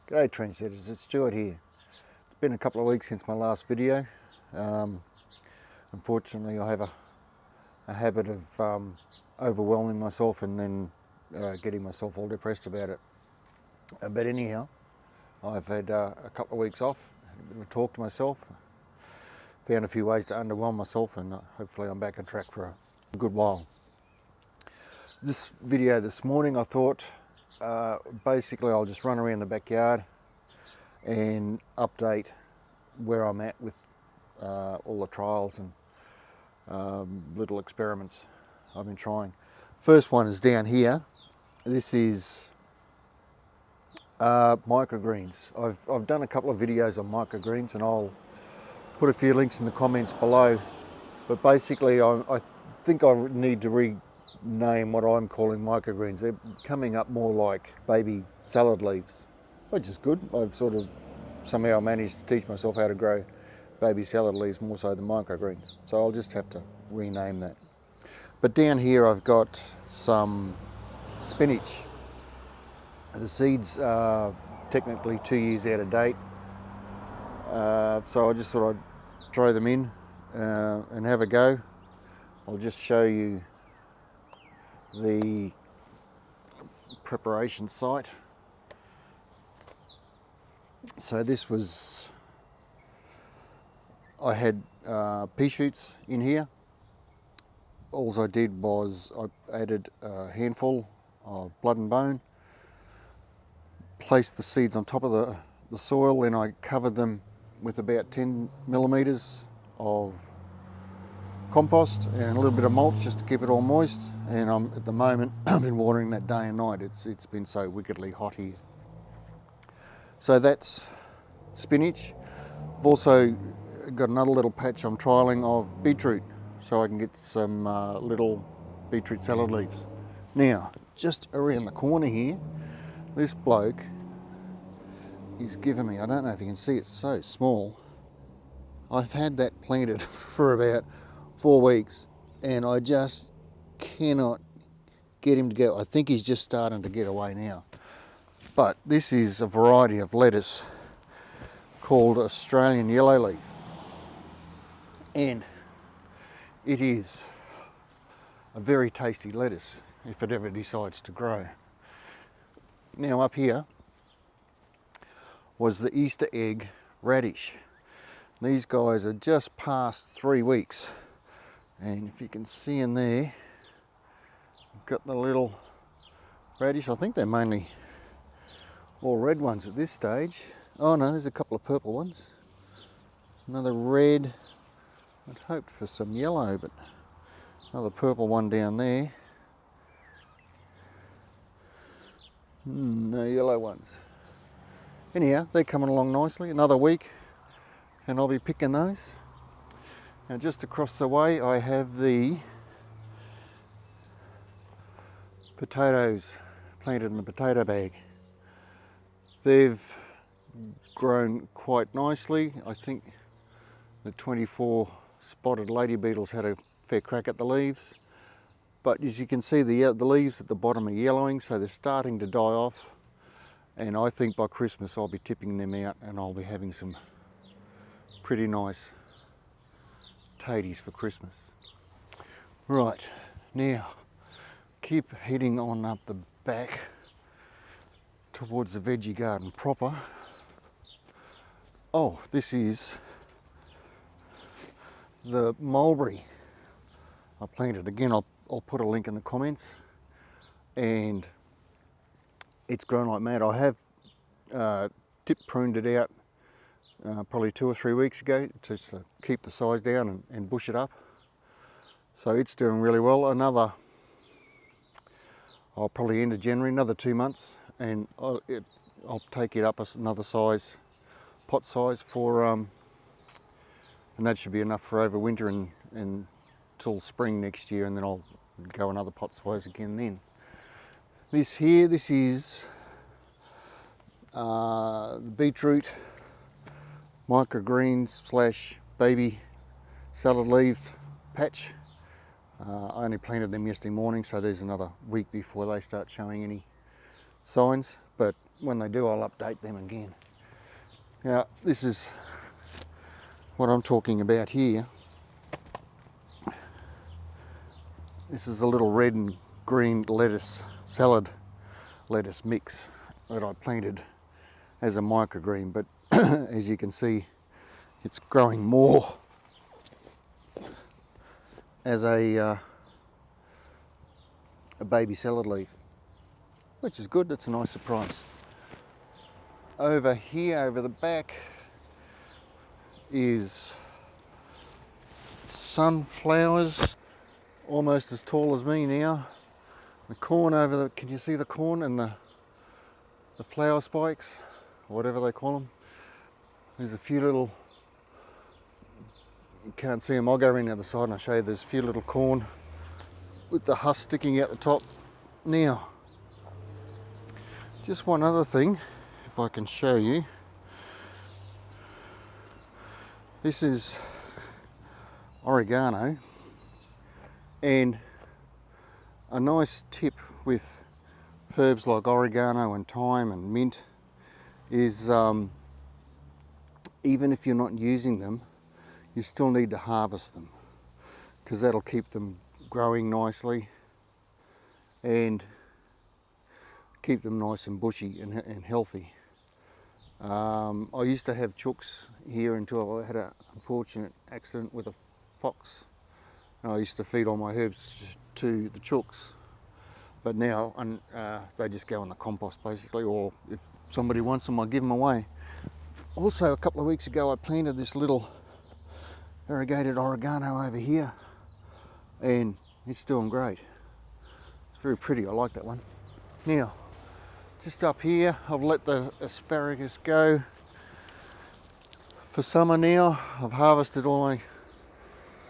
G'day trendsetters, it's Stuart here. It's been a couple of weeks since my last video. Unfortunately I have a habit of overwhelming myself and then getting myself all depressed about it. But anyhow, I've had a couple of weeks off, had a bit of a talk to myself, found a few ways to underwhelm myself, and hopefully I'm back on track for a good while. This video this morning I thought basically I'll just run around the backyard and update where I'm at with all the trials and little experiments I've been trying. First one is down here. This is microgreens. I've done a couple of videos on microgreens and I'll put a few links in the comments below, but basically I think I need to rename what I'm calling microgreens. They're coming up more like baby salad leaves, which is good. I've sort of somehow managed to teach myself how to grow baby salad leaves more so than microgreens, so I'll just have to rename that. But down here I've got some spinach. The seeds are technically 2 years out of date, so I just thought I'd throw them in and have a go. I'll just show you the preparation site. So this was, I had pea shoots in here. All I did was I added a handful of blood and bone, placed the seeds on top of the soil, and I covered them with about 10 millimeters of compost and a little bit of mulch just to keep it all moist. And at the moment I've been watering that day and night. It's been so wickedly hot here. So that's spinach. I've also got another little patch I'm trialling of beetroot, so I can get some little beetroot salad leaves. Now, just around the corner here, this bloke is giving me, I don't know if you can see, it's so small. I've had that planted for about 4 weeks and I just cannot get him to go. I think he's just starting to get away now. But this is a variety of lettuce called Australian yellowleaf, and it is a very tasty lettuce if it ever decides to grow. Now up here was the Easter egg radish. These guys are just past 3 weeks, and if you can see in there, I've got the little radish. I think they're mainly all red ones at this stage. Oh no, there's a couple of purple ones. Another red. I'd hoped for some yellow, but another purple one down there. No yellow ones. Anyhow, they're coming along nicely. Another week and I'll be picking those. Now just across the way I have the potatoes planted in the potato bag. They've grown quite nicely. I think the 24 spotted lady beetles had a fair crack at the leaves, but as you can see the leaves at the bottom are yellowing, so they're starting to die off, and I think by Christmas I'll be tipping them out and I'll be having some pretty nice taties for Christmas. Right, now keep heading on up the back towards the veggie garden proper. Oh, this is the mulberry I planted. Again, I'll put a link in the comments, and it's grown like mad. I have pruned it out probably 2 or 3 weeks ago just to keep the size down and bush it up. So it's doing really well. I'll probably end of January, another 2 months, and I'll take it up another size, pot size for, and that should be enough for over winter and till spring next year, and then I'll go another pot size again then. This is the beetroot microgreens / baby salad leaf patch. I only planted them yesterday morning, so there's another week before they start showing any signs, but when they do, I'll update them again. Now, this is what I'm talking about here. This is the little red and green lettuce, salad lettuce mix that I planted as a microgreen, but as you can see, it's growing more as a baby salad leaf, which is good. That's a nice surprise. Over here, over the back, is sunflowers, almost as tall as me now. The corn over the, can you see the corn and the flower spikes, or whatever they call them? There's a few little, you can't see them, I'll go around the other side and I'll show you. There's a few little corn with the husk sticking out the top. Now, just one other thing, if I can show you. This is oregano, and a nice tip with herbs like oregano and thyme and mint is even if you're not using them, you still need to harvest them, because that'll keep them growing nicely and keep them nice and bushy and healthy. I used to have chooks here until I had an unfortunate accident with a fox, and I used to feed all my herbs to the chooks, but now they just go in the compost basically, or if somebody wants them, I give them away. Also, a couple of weeks ago, I planted this little variegated oregano over here, and it's doing great. It's very pretty, I like that one. Now, just up here, I've let the asparagus go for summer now. I've harvested all I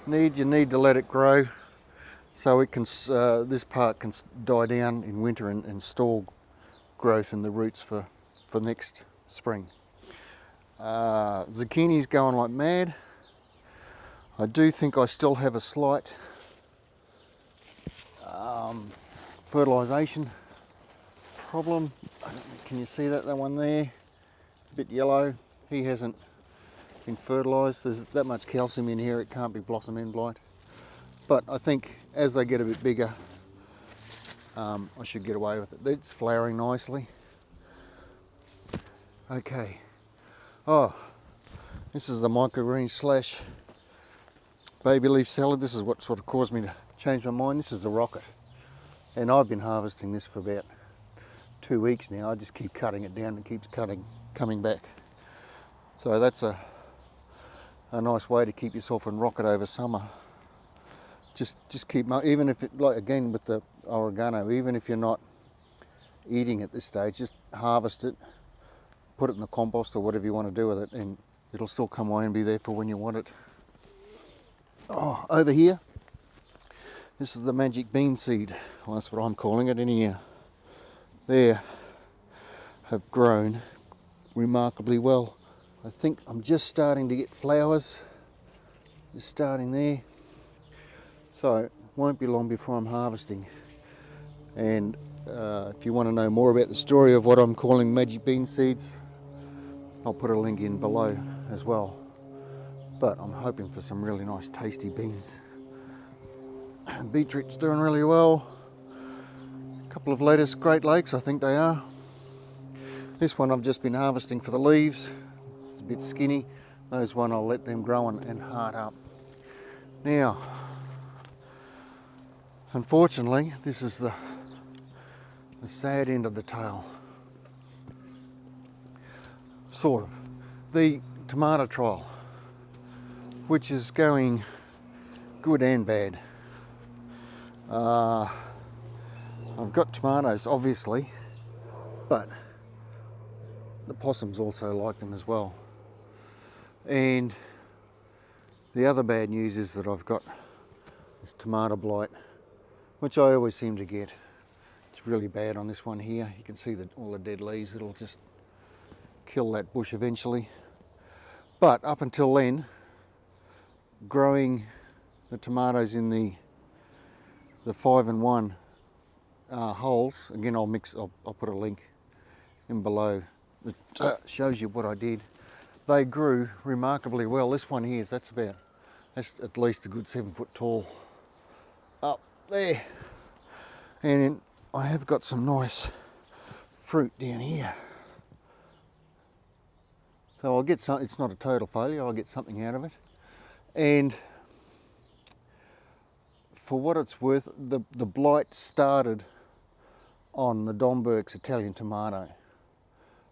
need. You need to let it grow so it can, this part can die down in winter and store growth in the roots for next spring. Zucchini's going like mad. I do think I still have a slight fertilisation problem. Can you see that one there? It's a bit yellow. He hasn't been fertilised. There's that much calcium in here, it can't be blossom end blight. But I think as they get a bit bigger, I should get away with it. It's flowering nicely. Okay. Oh, this is the microgreen slash baby leaf salad. This is what sort of caused me to change my mind. This is a rocket, and I've been harvesting this for about 2 weeks now. I just keep cutting it down and it keeps coming back. So that's a nice way to keep yourself in rocket over summer. Just keep, even if it, like again with the oregano, even if you're not eating at this stage, just harvest it, put it in the compost or whatever you want to do with it, and it'll still come away and be there for when you want it. Oh, over here, this is the magic bean seed. Well, that's what I'm calling it anyhow. There, have grown remarkably well. I think I'm just starting to get flowers, just starting there. So it won't be long before I'm harvesting. And if you want to know more about the story of what I'm calling magic bean seeds, I'll put a link in below as well. But I'm hoping for some really nice tasty beans. Beetroot's doing really well. A couple of lettuce, Great Lakes, I think they are. This one I've just been harvesting for the leaves. It's a bit skinny. Those one I'll let them grow and heart up. Now, unfortunately, this is the sad end of the tale. Sort of. The tomato trial, which is going good and bad. I've got tomatoes, obviously, but the possums also like them as well. And the other bad news is that I've got this tomato blight, which I always seem to get. It's really bad on this one here. You can see all the dead leaves. It'll just kill that bush eventually. But up until then, growing the tomatoes in the 5-in-1 holes, again I'll put a link in below that shows you what I did. They grew remarkably well. This one here, that's at least a good 7 foot tall up there. And I have got some nice fruit down here. So I'll get some, it's not a total failure, I'll get something out of it. And for what it's worth, the blight started on the Domberg's Italian tomato.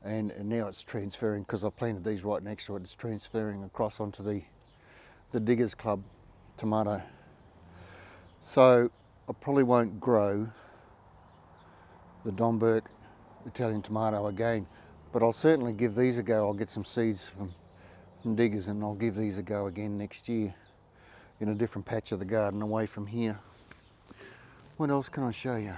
And now it's transferring, because I planted these right next to it, it's transferring across onto the Diggers Club tomato. So I probably won't grow the Domberg Italian tomato again, but I'll certainly give these a go. I'll get some seeds from Diggers and I'll give these a go again next year in a different patch of the garden away from here. What else can I show you?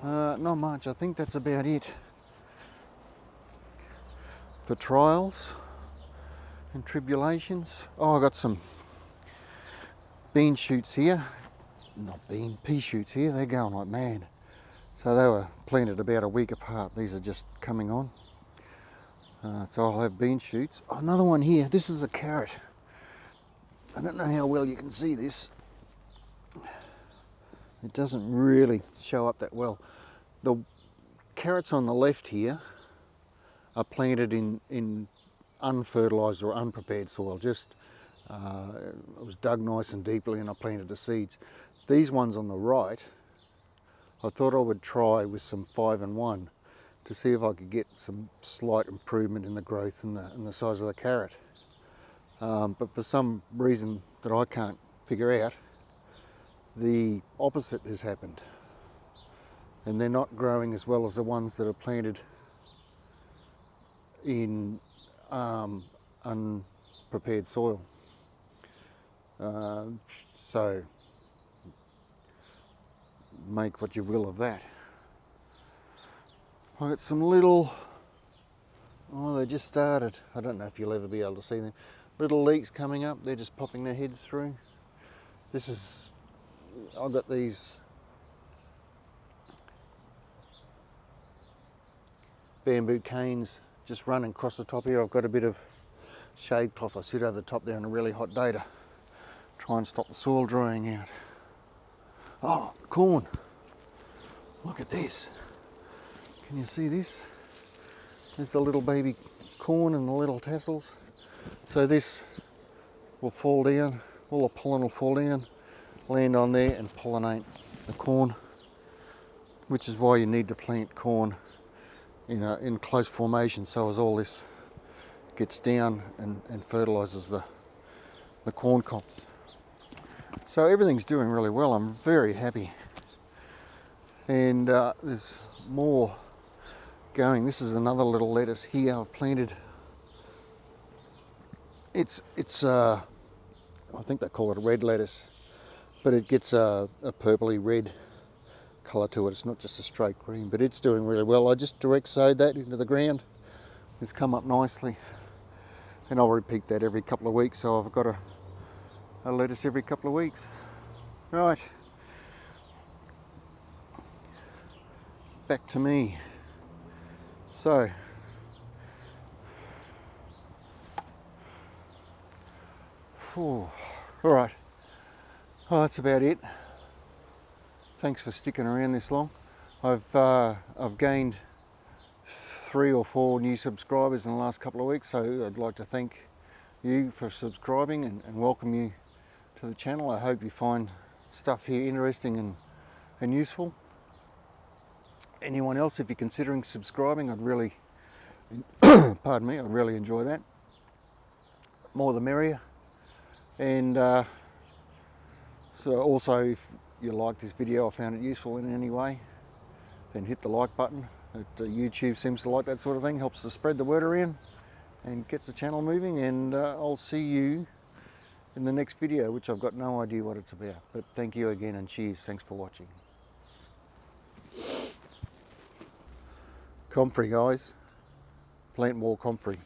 Not much. I think that's about it for trials and tribulations. Oh, I got some bean shoots here. Not bean, pea shoots here. They're going like mad. So they were planted about a week apart. These are just coming on. So I'll have bean shoots. Oh, another one here. This is a carrot. I don't know how well you can see this. It doesn't really show up that well. The carrots on the left here are planted in unfertilised or unprepared soil. Just it was dug nice and deeply and I planted the seeds. These ones on the right, I thought I would try with some 5-in-1 to see if I could get some slight improvement in the growth and the size of the carrot. But for some reason that I can't figure out, the opposite has happened. And they're not growing as well as the ones that are planted in unprepared soil. So make what you will of that. I got some little, oh, they just started. I don't know if you'll ever be able to see them. Little leeks coming up, they're just popping their heads through. This is, I've got these bamboo canes just running across the top here. I've got a bit of shade cloth I sit over the top there on a really hot day to try and stop the soil drying out. Oh, corn. Look at this. Can you see this? There's the little baby corn and the little tassels. So this will fall down, all the pollen will fall down, land on there and pollinate the corn, which is why you need to plant corn in close formation, so as all this gets down and fertilises the corn cobs. So everything's doing really well. I'm very happy. And there's more going. This is another little lettuce here I've planted. It's I think they call it a red lettuce, but it gets a purpley red colour to it. It's not just a straight green, but it's doing really well. I just direct sowed that into the ground. It's come up nicely, and I'll repeat that every couple of weeks. So I've got a lettuce every couple of weeks. Right, back to me. So all right, well, that's about it. Thanks for sticking around this long. I've gained 3 or 4 new subscribers in the last couple of weeks, so I'd like to thank you for subscribing and welcome you to the channel. I hope you find stuff here interesting and useful. Anyone else, if you're considering subscribing, I'd really pardon me, I'd really enjoy that. More the merrier. And so also, if you liked this video, I found it useful in any way, then hit the like button. YouTube seems to like that sort of thing, helps to spread the word around and gets the channel moving. And I'll see you in the next video, which I've got no idea what it's about. But thank you again and cheers. Thanks for watching. Comfrey, guys. Plant more comfrey.